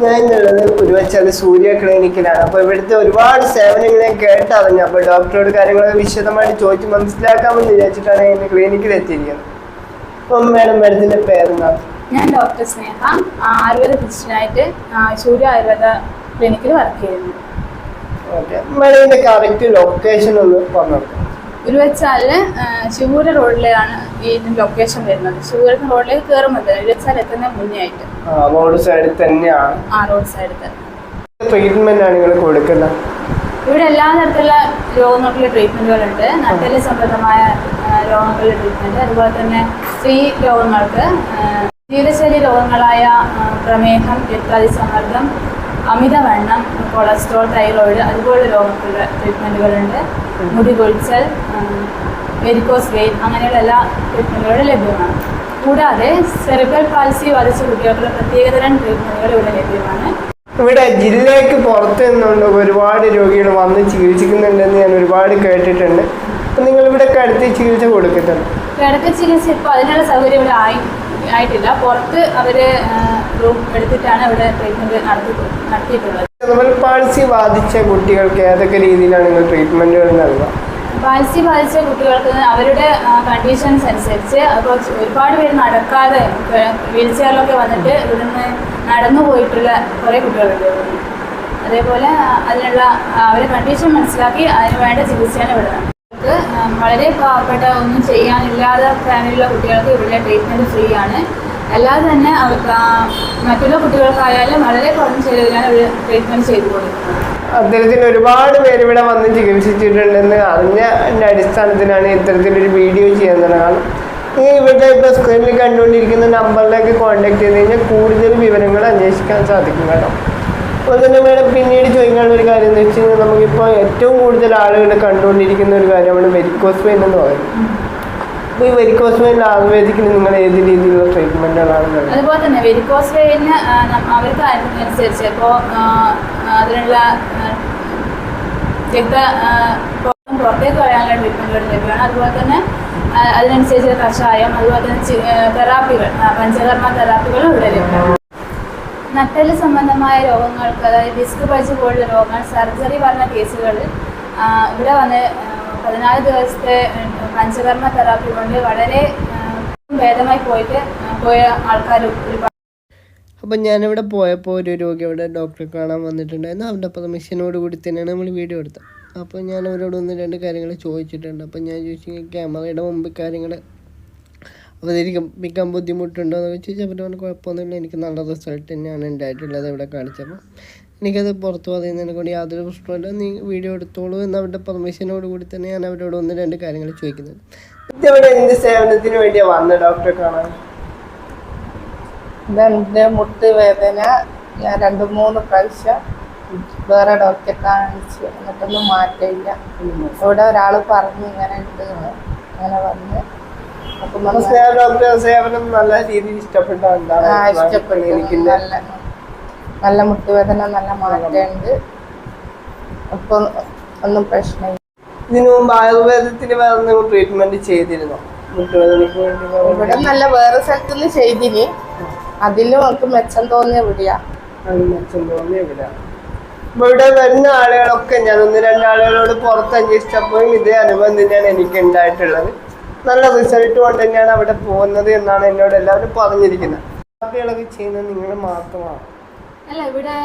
ഞാനുള്ളത് ഉരുവച്ചാൽ സൂര്യ ക്ലിനിക്കിലാണ്. അപ്പോൾ ഇവിടുത്തെ ഒരുപാട് സേവനങ്ങളെ കേട്ടറിഞ്ഞു. അപ്പോൾ ഡോക്ടറോട് കാര്യങ്ങളൊക്കെ വിശദമായിട്ട് ചോദിച്ച് മനസ്സിലാക്കാമെന്ന് വിചാരിച്ചിട്ടാണ് ഇന്ന് ക്ലിനിക്കിൽ എത്തിയിരിക്കുന്നത്. അപ്പം മാഡത്തിൻ്റെ പേരെന്താ? ഞാൻ ഡോക്ടർ സ്നേഹ, ആയുർവേദ ഫിസിഷ്യനായിട്ട് സൂര്യ ആയുർവേദ ക്ലിനിക്കിൽ വർക്ക് ചെയ്യുന്നു. ഓക്കെ മാഡത്തിൻ്റെ കറക്റ്റ് ലൊക്കേഷൻ ഒന്ന് പറഞ്ഞു. ഉരുവച്ചാലില് ശിവൂര റോഡിലാണ് ഈ ലൊക്കേഷൻ വരുന്നത്. ശിവൂര റോഡിലേക്ക് കയറുമ്പോൾ ഉരുവച്ചാൽ എത്തുന്ന മുന്നേ ആയിട്ട് റോഡ് സൈഡിൽ തന്നെയാണ്. റോഡ് സൈഡിൽ തന്നെ. ട്രീറ്റ്മെന്റ് ആണ് നിങ്ങൾ കൊടുക്കുന്നത്? ഇവിടെ എല്ലാ തരത്തിലുള്ള രോഗങ്ങൾക്കുള്ള ട്രീറ്റ്മെന്റുകളുണ്ട്. നട്ടെല്ല് സംബന്ധമായ രോഗങ്ങളുടെ ട്രീറ്റ്മെന്റ്, അതുപോലെ തന്നെ സ്ത്രീ രോഗങ്ങൾക്ക്, ജീവിതശൈലി രോഗങ്ങളായ പ്രമേഹം, രക്താതിസമ്മർദ്ദം, അമിതവണ്ണം, കൊളസ്ട്രോൾ, തൈറോയിഡ് അതുപോലുള്ള രോഗങ്ങൾക്കുള്ള ട്രീറ്റ്മെന്റുകളുണ്ട്. മുടി കൊഴിച്ചൽ, വെരിക്കോസ് വെയിൻ അങ്ങനെയുള്ള എല്ലാ ട്രീറ്റ്മെന്റുകളും ലഭ്യമാണ്. കൂടാതെ സെറിബ്രൽ പാൽസി ബാധിച്ച കുട്ടികൾക്കുള്ള പ്രത്യേകതരം ട്രീറ്റ്മെന്റുകൾ ഇവിടെ ലഭ്യമാണ്. ഇവിടെ ജില്ലയ്ക്ക് പുറത്ത് നിന്നുകൊണ്ട് ഒരുപാട് രോഗികൾ വന്ന് ചികിത്സിക്കുന്നുണ്ടെന്ന് ഞാൻ ഒരുപാട് കേട്ടിട്ടുണ്ട്. അപ്പം നിങ്ങൾ ഇവിടെ കിടത്തി ചികിത്സ കൊടുക്കുന്നുണ്ട്? കിടത്തി ചികിത്സ ഇപ്പോൾ അതിനുള്ള സൗകര്യം ഇവിടെ ആയിട്ടില്ല. പുറത്ത് അവർ റൂം എടുത്തിട്ടാണ് ഇവിടെ ട്രീറ്റ്മെന്റ് നടത്തിയിട്ടുള്ളത്. സെറിബ്രൽ പാൽസി ബാധിച്ച കുട്ടികൾക്ക് ഏതൊക്കെ രീതിയിലാണ് നിങ്ങൾ ട്രീറ്റ്മെന്റുകൾ നൽകുക? പാൽസി ബാധിച്ച കുട്ടികൾക്ക് അവരുടെ കണ്ടീഷൻസ് അനുസരിച്ച് അപ്പോൾ ഒരുപാട് പേര് നടക്കാതെ വീൽ ചെയറിലൊക്കെ വന്നിട്ട് ഇവിടുന്ന് നടന്നു പോയിട്ടുള്ള കുറേ കുട്ടികളുണ്ട്. അതേപോലെ അതിനുള്ള അവരുടെ കണ്ടീഷൻ മനസ്സിലാക്കി അതിന് വേണ്ട ചികിത്സയാണ് ഇവിടെ. വളരെ പാവപ്പെട്ട ഒന്നും ചെയ്യാനില്ലാതെ ഫാമിലിയിലുള്ള കുട്ടികൾക്ക് ഇവിടെ ട്രീറ്റ്മെൻറ്റ് ഫ്രീ ആണ്. അല്ലാതെ തന്നെ മറ്റുള്ള കുട്ടികൾക്കായാലും വളരെ കുറഞ്ഞ ചെലവിലാണ് ഇവർ ട്രീറ്റ്മെൻറ്റ് ചെയ്തു കൊടുക്കുന്നത്. അത്തരത്തിൽ ഒരുപാട് പേര് ഇവിടെ വന്ന് ചികിത്സിച്ചിട്ടുണ്ടെന്ന് അറിഞ്ഞതിൻ്റെ അടിസ്ഥാനത്തിലാണ് ഇത്തരത്തിലൊരു വീഡിയോ ചെയ്യുന്നത്. കാരണം ഇവിടെ ഇപ്പോൾ സ്ക്രീനിൽ കണ്ടുകൊണ്ടിരിക്കുന്ന നമ്പറിലേക്ക് കോൺടാക്ട് ചെയ്ത് കഴിഞ്ഞാൽ കൂടുതൽ വിവരങ്ങൾ അന്വേഷിക്കാൻ സാധിക്കും കേട്ടോ. അതുപോലെ തന്നെ മേഡം പിന്നീട് ചോദിക്കാനുള്ള ഒരു കാര്യം എന്ന് വെച്ച് കഴിഞ്ഞാൽ നമുക്കിപ്പോൾ ഏറ്റവും കൂടുതൽ ആളുകൾ കണ്ടുകൊണ്ടിരിക്കുന്ന ഒരു കാര്യമാണ് വെരിക്കോസ് വെയിൻ എന്ന് പറയുന്നത്. അപ്പോൾ ഈ വെരിക്കോസ് വെയിൻ ആയുർവേദിക്കിന് നിങ്ങൾ ഏത് രീതിയിലുള്ള ട്രീറ്റ്മെൻറ്റുകളാണ്? അതുപോലെ തന്നെ വെരിക്കോസ് വെയിന് അവർക്ക് അനുസരിച്ച് ഇപ്പോൾ അതിനുള്ള പുറത്തേക്ക് കളയാനുള്ള ട്രീറ്റ്മെൻറ്റുകൾ ലഭ്യമാണ്. അതുപോലെ തന്നെ അതിനനുസരിച്ച് കഷായം, അതുപോലെ തന്നെ തെറാപ്പികൾ, പഞ്ചകർമ്മ തെറാപ്പികളും ഇവിടെ ലഭ്യമാണ്. നട്ടെല്ല് സംബന്ധമായ രോഗങ്ങൾക്ക്, അതായത് ഡിസ്ക് പൾസ് പോലുള്ള രോഗങ്ങൾ, സർജറി പറഞ്ഞ കേസുകളിൽ ഇവിടെ വന്ന് 14 ദിവസത്തെ പഞ്ചകർമ്മ തെറാപ്പി കൊണ്ട് വളരെ ഭേദമായി പോയ ആൾക്കാർ ഒരുപാട്. അപ്പം ഞാനിവിടെ പോയപ്പോൾ ഒരു രോഗി അവിടെ ഡോക്ടറെ കാണാൻ വന്നിട്ടുണ്ടായിരുന്നു. അവരുടെ പെർമിഷനോട് കൂടി തന്നെയാണ് നമ്മൾ വീഡിയോ എടുത്തത്. അപ്പോൾ ഞാൻ അവരോട് 1-2 കാര്യങ്ങൾ ചോദിച്ചിട്ടുണ്ട്. അപ്പം ഞാൻ ചോദിച്ചു ക്യാമറയുടെ മുമ്പ് കാര്യങ്ങൾ അവതരിപ്പിക്കാൻ ബുദ്ധിമുട്ടുണ്ടോ എന്ന് ചോദിച്ചാൽ അവരോട് കുഴപ്പമൊന്നുമില്ല, എനിക്ക് നല്ല റിസൾട്ട് തന്നെയാണ് ഉണ്ടായിട്ടുള്ളത് ഇവിടെ കാണിച്ചപ്പോൾ. എനിക്കത് പുറത്ത് പറയുന്നതിനെ കൊണ്ട് യാതൊരു പ്രശ്നമില്ല, നീ വീഡിയോ എടുത്തോളൂ എന്ന് അവരുടെ പെർമിഷനോട് കൂടി തന്നെ ഞാൻ അവരോട് 1-2 കാര്യങ്ങൾ ചോദിക്കുന്നത്. ഇതവിടെ എന്ത് സേവനത്തിന് വേണ്ടിയാണ് വന്നത് ഡോക്ടറെ കാണാൻ? ഇതെൻ്റെ മുട്ട് വേദന ഞാൻ 2-3 പ്രാവശ്യം വേറെ ഡോക്ടറെ കാണിച്ചു, എന്നിട്ടൊന്നും മാറ്റമില്ല. ഇവിടെ ഒരാൾ പറഞ്ഞു ഇങ്ങനെ ഉണ്ട്, അങ്ങനെ വന്ന് ഡോക്ടറെ സേവനം നല്ല രീതിയിൽ ഇഷ്ടപ്പെട്ടു. നല്ല മുട്ടുവേദന നല്ല മാറ്റമുണ്ട്, ഇപ്പം ഒന്നും പ്രശ്നമില്ല. ഇതിനു മുമ്പ് ആയുർവേദത്തിന് വേറെ ട്രീറ്റ്മെന്റ് ചെയ്തിരുന്നോ മുട്ടുവേദനയ്ക്ക് വേണ്ടി? ഇവിടെ നല്ല വേറെ സ്ഥലത്തുനിന്ന് ചെയ്തിന്, അതിലും നമുക്ക് മെച്ചം തോന്നിയ എവിടെയാ. ഇവിടെ വരുന്ന ആളുകളൊക്കെ ഞാൻ 1-2 ആളുകളോട് പുറത്ത് അന്വേഷിച്ചപ്പോൾ ഇതേ അനുഭവം തന്നെയാണ് എനിക്ക് ഉണ്ടായിട്ടുള്ളത്. നല്ല റിസൾട്ട് കൊണ്ട് തന്നെയാണ് അവിടെ പോകുന്നത് എന്നാണ് എന്നോട് എല്ലാവരും പറഞ്ഞിരിക്കുന്നത്. തെറാപ്പികളൊക്കെ ചെയ്യുന്നത് നിങ്ങൾ മാത്രമാണ്? അല്ല, ഇവിടെ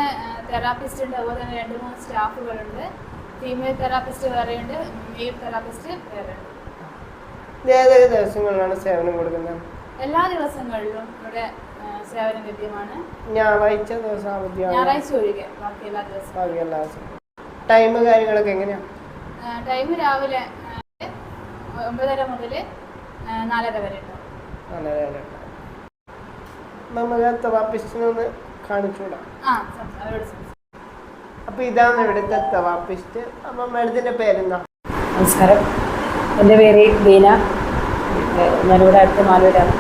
തെറാപ്പിസ്റ്റ് ഉണ്ട്, അതുപോലെ തന്നെ 2-3 സ്റ്റാഫുകളുണ്ട്. ഫീമെയിൽ തെറാപ്പിസ്റ്റ് വേറെയുണ്ട്, മെയിൽ തെറാപ്പിസ്റ്റ് വേറെയുണ്ട്. ഏതൊക്കെ ദിവസങ്ങളിലാണ് സേവനം കൊടുക്കുന്നത്? എല്ലാ ദിവസങ്ങളിലും ഇവിടെ സേവനം ലഭ്യമാണ്. ഞായറാഴ്ച ദിവസം അവധിയാണ്? ഞായറാഴ്ച ഒഴികെ ബാക്കി എല്ലാ ദിവസവും. ടൈം കാര്യങ്ങളൊക്കെ എങ്ങനെയാണ്? ടൈം രാവിലെ 9:30 മുതൽ 4:30 വരെ ഉണ്ടാവും. നമുക്ക് തെറാപ്പിസ്റ്റിനൊന്ന് കാണിച്ചൂടാ? അവരോട്. അപ്പോൾ ഇതാണ് ഇവിടുത്തെ തെറാപ്പിസ്റ്റ്. അപ്പം മാഡത്തിൻ്റെ പേരെന്താ? നമസ്കാരം, എൻ്റെ പേര് ബീന, ഞാനിവിടെ അടുത്ത മാലൂരാണ്.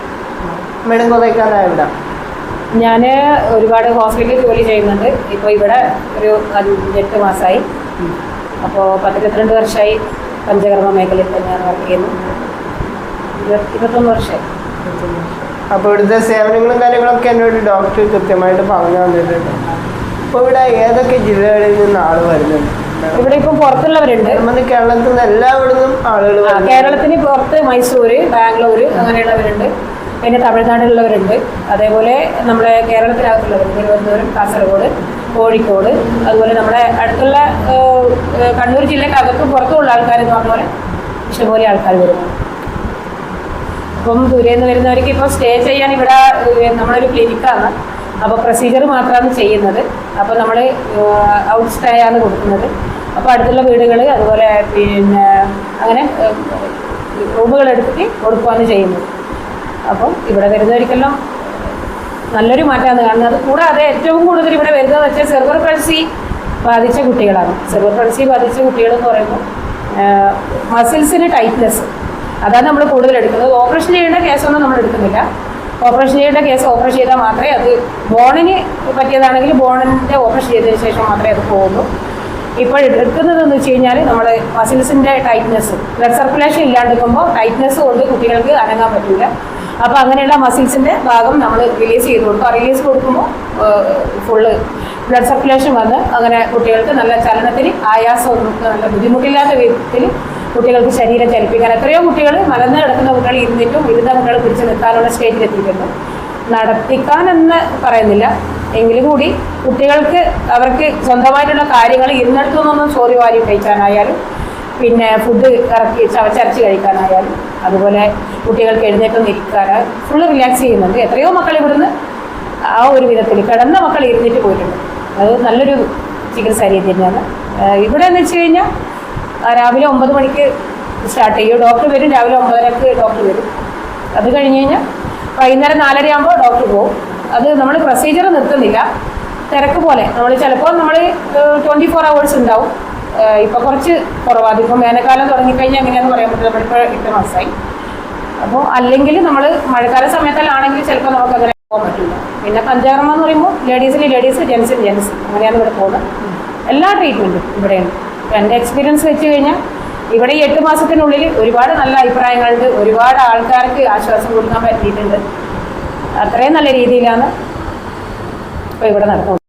മാഡം കുറേ കാലമായി ഇവിടെ? ഞാൻ ഒരുപാട് ഹോസ്പിറ്റലിൽ ജോലി ചെയ്യുന്നുണ്ട്. ഇപ്പോൾ ഇവിടെ ഒരു 8 മാസമായി. അപ്പോൾ 10-12 വർഷമായി പഞ്ചകർമ്മ മേഖലയിൽ തന്നെയാണ് വർക്ക് ചെയ്യുന്നത്. 21 വർഷമായി. അപ്പോൾ ഇവിടുത്തെ സേവനങ്ങളും കാര്യങ്ങളൊക്കെ എന്നോട് ഡോക്ടർ കൃത്യമായിട്ട് പറഞ്ഞു തന്നിട്ടുണ്ട്. അപ്പോൾ ഇവിടെ ഏതൊക്കെ ജില്ലകളിൽ നിന്ന് ആള് വരുന്നുണ്ട്? ഇവിടെ ഇപ്പം പുറത്തുള്ളവരുണ്ട്. നമ്മുടെ കേരളത്തിൽ നിന്ന് എല്ലായിടത്തും ആളുകൾ കേരളത്തിന് പുറത്ത് മൈസൂര്, ബാംഗ്ലൂര് അങ്ങനെയുള്ളവരുണ്ട്. പിന്നെ തമിഴ്നാട്ടിലുള്ളവരുണ്ട്. അതേപോലെ നമ്മുടെ കേരളത്തിനകത്തുള്ളവരുണ്ട്. തിരുവനന്തപുരം, കാസർഗോഡ്, കോഴിക്കോട്, അതുപോലെ നമ്മുടെ അടുത്തുള്ള കണ്ണൂർ ജില്ലക്കകത്തും പുറത്തുമുള്ള ആൾക്കാർ എന്ന് പറഞ്ഞ പോലെ ഇഷ്ടംപോലെ ആൾക്കാർ വരുന്നു. അപ്പം ദൂരെ നിന്ന് വരുന്നവർക്ക് ഇപ്പോൾ സ്റ്റേ ചെയ്യാൻ ഇവിടെ നമ്മളൊരു ക്ലിനിക്കാണ്. അപ്പോൾ പ്രൊസീജിയർ മാത്രമാണ് ചെയ്യുന്നത്. അപ്പോൾ നമ്മൾ ഔട്ട് സ്റ്റേ ആണ് കൊടുക്കുന്നത്. അപ്പോൾ അടുത്തുള്ള വീടുകൾ അതുപോലെ പിന്നെ അങ്ങനെ റൂമുകൾ എടുത്തിട്ട് കൊടുക്കുകയാണ് ചെയ്യുന്നത്. അപ്പം ഇവിടെ വരുന്നവർക്കെല്ലാം നല്ലൊരു മാറ്റമാണ് കാണുന്നത്. കൂടാതെ ഏറ്റവും കൂടുതൽ ഇവിടെ വരുന്നതെന്ന് വെച്ചാൽ സെർവർ പൾസി ബാധിച്ച കുട്ടികളാണ്. സെർവർ പൾസി ബാധിച്ച കുട്ടികൾ എന്ന് പറയുമ്പോൾ മസിൽസിന് ടൈറ്റ്നെസ്, അതാണ് നമ്മൾ കൂടുതൽ എടുക്കുന്നത്. ഓപ്പറേഷൻ ചെയ്യേണ്ട കേസൊന്നും നമ്മൾ എടുക്കുന്നില്ല. ഓപ്പറേഷൻ ചെയ്യേണ്ട കേസ് ഓപ്പറേഷൻ ചെയ്താൽ മാത്രമേ അത് ബോണിന് പറ്റിയതാണെങ്കിൽ ബോണിൻ്റെ ഓപ്പറേഷൻ ചെയ്തതിന് ശേഷം മാത്രമേ അത് പോകുള്ളൂ. ഇപ്പോൾ എടുക്കുന്നതെന്ന് വെച്ച് കഴിഞ്ഞാൽ നമ്മൾ മസിൽസിൻ്റെ ടൈറ്റ്നെസ്, ബ്ലഡ് സർക്കുലേഷൻ ഇല്ലാണ്ടിരിക്കുമ്പോൾ ടൈറ്റ്നെസ് കൊണ്ട് കുട്ടികൾക്ക് അനങ്ങാൻ പറ്റില്ല. അപ്പോൾ അങ്ങനെയുള്ള മസിൽസിൻ്റെ ഭാഗം നമ്മൾ റിലീസ് ചെയ്ത് കൊടുക്കും. ആ റിലീസ് കൊടുക്കുമ്പോൾ ഫുള്ള് ബ്ലഡ് സർക്കുലേഷൻ വന്ന് അങ്ങനെ കുട്ടികൾക്ക് നല്ല ചലനത്തിന് ആയാസമൊന്നും നല്ല ബുദ്ധിമുട്ടില്ലാത്ത വിധത്തിൽ കുട്ടികൾക്ക് ശരീരം ചലിപ്പിക്കാൻ. എത്രയോ കുട്ടികൾ മലന്ന് കിടക്കുന്ന കുട്ടികൾ ഇരുന്നിട്ടും ഇരുന്ന കുട്ടികൾ പിടിച്ച് നിൽക്കാനുള്ള സ്റ്റേജിൽ എത്തിയിട്ടുണ്ട്. നടത്തിക്കാനെന്ന് പറയുന്നില്ല, എങ്കിലും കൂടി കുട്ടികൾക്ക് അവർക്ക് സ്വന്തമായിട്ടുള്ള കാര്യങ്ങൾ ഇരുന്നിടത്തു നിന്നൊന്നും ചോറി വാരി കഴിക്കാനായാലും പിന്നെ ഫുഡ് ഇറക്കി ചവച്ചരച്ച് കഴിക്കാനായാലും അതുപോലെ കുട്ടികൾക്ക് എഴുന്നേറ്റം ഇരിക്കാനായാലും ഫുള്ള് റിലാക്സ് ചെയ്യുന്നുണ്ട്. എത്രയോ മക്കൾ ഇവിടുന്ന് ആ ഒരു വിധത്തിൽ കിടന്ന മക്കൾ ഇരുന്നിട്ട് പോയിട്ടുണ്ട്. അത് നല്ലൊരു ചികിത്സാ രീതി തന്നെയാണ്. ഇവിടെ എന്ന് വെച്ച് കഴിഞ്ഞാൽ രാവിലെ 9 മണിക്ക് സ്റ്റാർട്ട് ചെയ്യും. ഡോക്ടർ വരും. രാവിലെ 9:30ക്ക് ഡോക്ടർ വരും. അത് കഴിഞ്ഞ് കഴിഞ്ഞാൽ വൈകുന്നേരം 4:30 ആകുമ്പോൾ ഡോക്ടർ പോകും. അത് നമ്മൾ പ്രൊസീജിയർ നിർത്തുന്നില്ല, തിരക്ക് പോലെ. നമ്മൾ ചിലപ്പോൾ നമ്മൾ 24 hours ഉണ്ടാവും. ഇപ്പോൾ കുറച്ച് കുറവാണ്. അതിപ്പോൾ വേനൽക്കാലം തുടങ്ങിക്കഴിഞ്ഞാൽ എങ്ങനെയാണെന്ന് പറയാൻ പറ്റില്ല. നമ്മളിപ്പോൾ 8 മാസമായി. അപ്പോൾ അല്ലെങ്കിൽ നമ്മൾ മഴക്കാല സമയത്തിലാണെങ്കിൽ ചിലപ്പോൾ നമുക്ക് അങ്ങനെ പോകാൻ പറ്റില്ല. പിന്നെ പഞ്ചകർമ്മ എന്ന് പറയുമ്പോൾ ലേഡീസിന് ലേഡീസ്, ജെൻസിന് ജെൻസ്, അങ്ങനെയാണ് ഇവിടെ പോകുന്നത്. എല്ലാ ട്രീറ്റ്മെൻറ്റും ഇവിടെയുണ്ട്. എൻ്റെ എക്സ്പീരിയൻസ് വെച്ച് കഴിഞ്ഞാൽ ഇവിടെ ഈ 8 മാസത്തിനുള്ളിൽ ഒരുപാട് നല്ല അഭിപ്രായങ്ങളുണ്ട്. ഒരുപാട് ആൾക്കാർക്ക് ആശ്വാസം കൊടുക്കാൻ പറ്റിയിട്ടുണ്ട്. അത്രയും നല്ല രീതിയിലാണ് ഇപ്പോൾ ഇവിടെ നടക്കുന്നത്.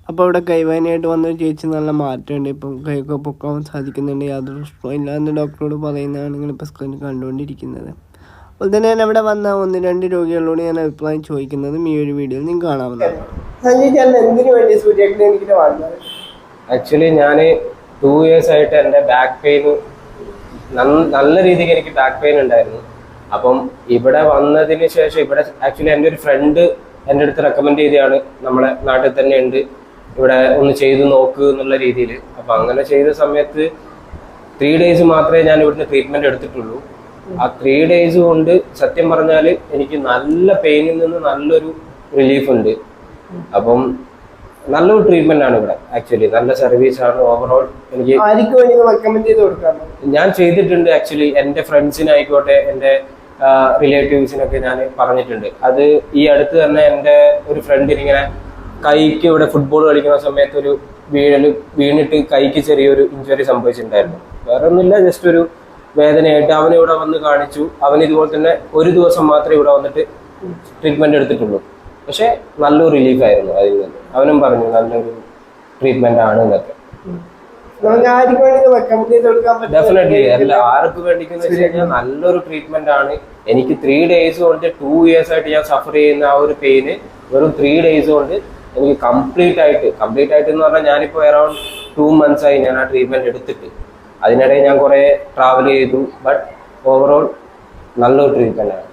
അപ്പോൾ ഇവിടെ കൈവേദനയായിട്ട് വന്നൊരു ചേച്ചി നല്ല മാറ്റമുണ്ട്. ഇപ്പം കൈയൊക്കെ പൊക്കാൻ സാധിക്കുന്നുണ്ട്. യാതൊരു പ്രശ്നവും ഇല്ലാന്ന് ഡോക്ടറോട് പറയുന്നതാണ് നിങ്ങളിപ്പോൾ സ്ക്രീനിൽ കണ്ടുകൊണ്ടിരിക്കുന്നത്. അതുപോലെ തന്നെ ഞാൻ ഇവിടെ വന്ന 1-2 രോഗികളോട് ഞാൻ അഭിപ്രായം ചോദിക്കുന്നതും ഈ ഒരു വീഡിയോയിൽ നിങ്ങൾക്ക് കാണാവുന്നതാണ്. എന്തിനു വേണ്ടി സൂര്യ ക്ലിനിക്കിൽ വന്നത്? ആക്ച്വലി ഞാൻ 2 years ആയിട്ട് എൻ്റെ ബാക്ക് പെയിൻ നല്ല രീതിക്ക് എനിക്ക് ബാക്ക് പെയിൻ ഉണ്ടായിരുന്നു. അപ്പം ഇവിടെ വന്നതിന് ശേഷം ഇവിടെ ആക്ച്വലി എൻ്റെ ഒരു ഫ്രണ്ട് എൻ്റെ അടുത്ത് റെക്കമെൻഡ് ചെയ്തതാണ്, നമ്മളെ നാട്ടിൽ തന്നെ ഉണ്ട്, ഇവിടെ ഒന്ന് ചെയ്ത് നോക്ക് എന്നുള്ള രീതിയിൽ. അപ്പം അങ്ങനെ ചെയ്ത സമയത്ത് 3 days മാത്രമേ ഞാൻ ഇവിടുന്ന് ട്രീറ്റ്മെൻറ്റ് എടുത്തിട്ടുള്ളൂ. ആ 3 days കൊണ്ട് സത്യം പറഞ്ഞാൽ എനിക്ക് നല്ല പെയിനിൽ നിന്ന് നല്ലൊരു റിലീഫ് ഉണ്ട്. അപ്പം നല്ലൊരു ട്രീറ്റ്മെന്റ് ആണ് ഇവിടെ. ആക്ച്വലി നല്ല സർവീസ് ആണ് ഓവറോൾ. എനിക്ക് ഞാൻ ചെയ്തിട്ടുണ്ട്. ആക്ച്വലി എൻ്റെ ഫ്രണ്ട്സിനായിക്കോട്ടെ എൻ്റെ റിലേറ്റീവ്സിനൊക്കെ ഞാൻ പറഞ്ഞിട്ടുണ്ട്. അത് ഈ അടുത്ത് തന്നെ എൻ്റെ ഒരു ഫ്രണ്ടിന് ഇങ്ങനെ കൈക്ക് ഇവിടെ ഫുട്ബോൾ കളിക്കുന്ന സമയത്ത് ഒരു വീണിട്ട് കൈക്ക് ചെറിയൊരു ഇഞ്ചുറി സംഭവിച്ചിട്ടുണ്ടായിരുന്നു. വേറെ ഒന്നുമില്ല, ജസ്റ്റ് ഒരു വേദനയായിട്ട് അവനിവിടെ വന്ന് കാണിച്ചു. അവൻ ഇതുപോലെ തന്നെ 1 ദിവസം മാത്രമേ ഇവിടെ വന്നിട്ട് ട്രീറ്റ്മെന്റ് എടുത്തിട്ടുള്ളൂ. പക്ഷെ നല്ലൊരു റിലീഫായിരുന്നു അതിൽ നിന്ന്. അവനും പറഞ്ഞു നല്ലൊരു ട്രീറ്റ്മെന്റ് ആണ് എന്നൊക്കെ. ഡെഫിനറ്റ്ലി അല്ല, ആർക്ക് വേണ്ടിക്കെന്ന് വെച്ച് കഴിഞ്ഞാൽ നല്ലൊരു ട്രീറ്റ്മെന്റ് ആണ്. എനിക്ക് 3 days കൊണ്ട് 2 years ആയിട്ട് ഞാൻ സഫർ ചെയ്യുന്ന ആ ഒരു പെയിന് വെറും 3 days കൊണ്ട് എനിക്ക് കംപ്ലീറ്റ് ആയിട്ട് എന്ന് പറഞ്ഞാൽ ഞാനിപ്പോൾ അറൌണ്ട് 2 months ആയി ഞാൻ ആ ട്രീറ്റ്മെന്റ് എടുത്തിട്ട്. അതിനിടെ ഞാൻ കുറെ ട്രാവൽ ചെയ്തു. ബട്ട് ഓവറോൾ നല്ലൊരു ട്രീറ്റ്മെന്റ് ആണ്.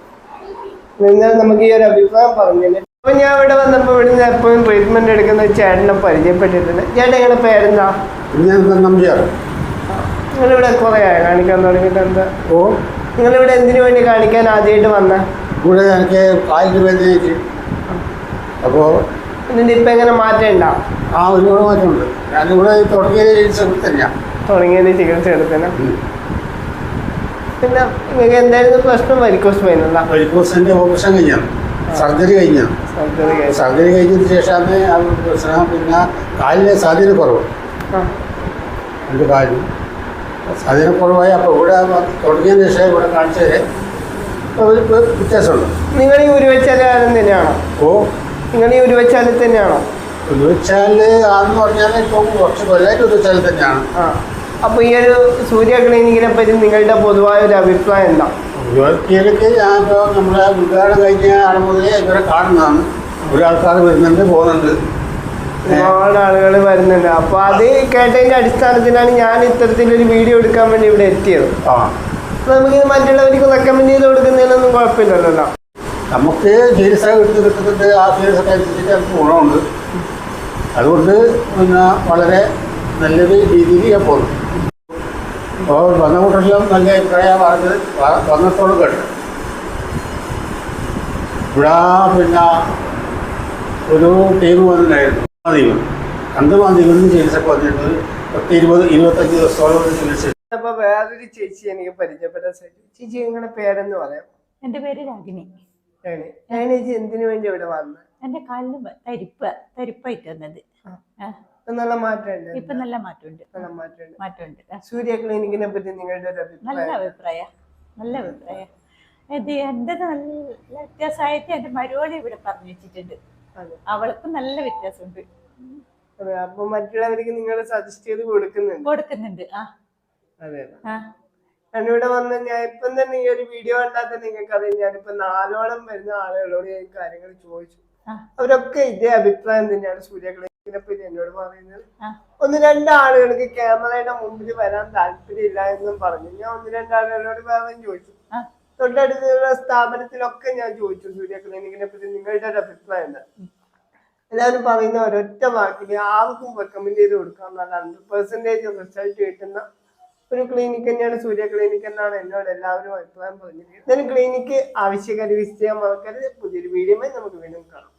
നമുക്ക് ഈ ഒരു അഭിപ്രായം പറഞ്ഞില്ലേ. അപ്പൊ ഞാൻ ഇവിടെ വന്നപ്പോൾ ഇവിടുന്ന് എപ്പോഴും ട്രീറ്റ്മെന്റ് എടുക്കുന്ന ചേട്ടനെ പരിചയപ്പെട്ടിട്ടുണ്ട്. ചേട്ടൻ നിങ്ങളുടെ പേരെന്താ? നിങ്ങളിവിടെ കുറെ കാണിക്കാൻ തുടങ്ങിയിട്ട് എന്താ? നിങ്ങളിവിടെ എന്തിനു വേണ്ടി കാണിക്കാൻ ആദ്യമായിട്ട് വന്ന? ഇവിടെ എനിക്ക് കാലിന് വേദനയ്ക്ക്. അപ്പോൾ ഇതിന്റെ ഇപ്പൊ എങ്ങനെ മാറ്റം ഉണ്ടാവും? ഒരുപാട് മാറ്റമുണ്ട്. ഞാനിവിടെ തുടങ്ങിയത് ചികിത്സ എടുത്തന്നെ. പിന്നെ നിങ്ങൾക്ക് എന്തായിരുന്നു പ്രശ്നം? വരിക്കോസ് പെയിനുള്ള വരിക്കോസിന്റെ ഓപ്പറേഷൻ കഴിഞ്ഞാണ്, സർജറി കഴിഞ്ഞാണ്. സർജറി കഴിഞ്ഞതിന് ശേഷമാണ് ആ പ്രശ്നം. പിന്നെ കാലിലെ സ്വാധീനക്കുറവ്, എൻ്റെ കാലിന് സ്വാധീനക്കുറവായി. അപ്പോൾ ഇവിടെ തുടങ്ങിയതിന് ശേഷം ഇവിടെ കാണിച്ചത് ഒരു വ്യത്യാസമുണ്ട്. നിങ്ങൾ ഈ ഉരുവച്ചാലും തന്നെയാണോ? ഓ, നിങ്ങൾ ഈ ഉരുവച്ചാലിൽ തന്നെയാണോ? ഉരുവച്ചാൽ ആണെന്ന് പറഞ്ഞാൽ ഇപ്പോൾ കുറച്ച് കൊല്ലമായിട്ട് ഉരുവച്ചാൽ തന്നെയാണ്. ആ, അപ്പൊ ഈ ഒരു സൂര്യ ക്ലിനിക്കിനെ പറ്റി നിങ്ങളുടെ പൊതുവായ ഒരു അഭിപ്രായം എന്താ? ഉരുവക്കിയിലേക്ക് ഞാനിപ്പോൾ നമ്മളെ ഉദ്ഘാടനം കഴിഞ്ഞ ആൾ മുതലേ ഇവരെ കാണുന്നതാണ്. ഒരു ആൾക്കാർ വരുന്നുണ്ട്, പോകുന്നുണ്ട്. ഒരുപാട് ആളുകൾ വരുന്നുണ്ട്. അപ്പൊ അത് കേട്ടതിന്റെ അടിസ്ഥാനത്തിലാണ് ഞാൻ ഇത്തരത്തിലൊരു വീഡിയോ എടുക്കാൻ വേണ്ടി ഇവിടെ എത്തിയത്. ആ, അപ്പൊ നമുക്ക് മറ്റുള്ളവർക്ക് റെക്കമെൻഡ് ചെയ്ത് കൊടുക്കുന്നതിനൊന്നും കുഴപ്പമില്ലല്ലോ. നമുക്ക് ചികിത്സ കിട്ടുന്നുണ്ട്. ആ ചികിത്സക്ക് അനുസരിച്ചിട്ട് നമുക്ക് ഗുണമുണ്ട്. അതുകൊണ്ട് പിന്നെ വളരെ നല്ലൊരു രീതിയിൽ ഞാൻ പോകുന്നു. അപ്പോൾ വന്ന കൂട്ടത്തിലും നല്ല അഭിപ്രായം പറഞ്ഞത് വന്നത്തോളം കേട്ടു. ഇവിടെ പിന്നെ ഒരു ടീം വന്നിട്ടുണ്ടായിരുന്നു. അന്തമാദ്യം ചികിത്സക്ക് വന്നിട്ട് 10-25 ദിവസത്തോളം ചികിത്സ. അപ്പൊ വേറൊരു ചേച്ചി എനിക്ക് പരിചയപ്പെട്ട ചേച്ചി, നിങ്ങളുടെ പേരെന്ന് പറയാം? എൻ്റെ പേര് രാഗിണി. ചേച്ചി എന്തിനു വേണ്ടി ഇവിടെ വന്നത്? എൻ്റെ കാലിന് തരിപ്പായിട്ട് വന്നത്. നല്ല മാറ്റമുണ്ട്. ഇപ്പൊ നല്ല മാറ്റമുണ്ട്. നല്ല മാറ്റമുണ്ട്. മാറ്റമുണ്ട്. സൂര്യ ക്ലിനിക്കിനെ പറ്റി നിങ്ങളുടെ ഒരു നല്ല അഭിപ്രായം? നല്ല അഭിപ്രായം. ഇത് എൻ്റെ നല്ല വ്യത്യാസമായിട്ട് എൻ്റെ മരുവോളി ഇവിടെ പറഞ്ഞു വെച്ചിട്ടുണ്ട്. അവൾക്ക് നല്ല വ്യത്യാസമുണ്ട്. അതെ, അപ്പൊ മറ്റുള്ളവർക്ക് നിങ്ങൾ സജസ്റ്റ് ചെയ്ത് കൊടുക്കുന്നുണ്ട്. അതെ, ഞാനിവിടെ വന്ന് ഞാൻ ഇപ്പം തന്നെ ഈ ഒരു വീഡിയോ കണ്ടാൽ തന്നെ നിങ്ങൾക്ക് അറിയാം. ഞാനിപ്പോ 4ഓളം വരുന്ന ആളുകളോട് ഈ കാര്യങ്ങൾ ചോദിച്ചു. അവരൊക്കെ ഇതേ അഭിപ്രായം തന്നെയാണ് സൂര്യ ക്ലിനിക്കിനെ പറ്റി എന്നോട് പറയുന്നത്. 1-2 ആളുകൾക്ക് ക്യാമറയുടെ മുമ്പിൽ വരാൻ താല്പര്യമില്ല എന്നും പറഞ്ഞു. ഞാൻ 1-2 ആളുകളോട് വേറെ ചോദിച്ചു. തൊട്ടടുത്തുള്ള സ്ഥാപനത്തിലൊക്കെ ഞാൻ ചോദിച്ചു സൂര്യ ക്ലിനിക്കിനെ പറ്റി നിങ്ങളുടെ ഒരു അഭിപ്രായം എന്താ. എല്ലാവരും പറയുന്ന ഒരൊറ്റ വാക്കിൽ ആർക്കും റെക്കമെൻഡ് ചെയ്ത് കൊടുക്കാം, നല്ല 100% റിസൾട്ട് കിട്ടുന്ന ഒരു ക്ലിനിക്ക് തന്നെയാണ് സൂര്യ ക്ലിനിക്ക് എന്നാണ് എന്നോട് എല്ലാവരും അഭിപ്രായം പറഞ്ഞിരിക്കുന്നത്. ക്ലിനിക്ക് ആവശ്യക്കാർ വിസിറ്റ് ചെയ്യാൻ മറക്കരുത്. പുതിയൊരു വീഡിയോയുമായി നമുക്ക് വീണ്ടും കാണാം.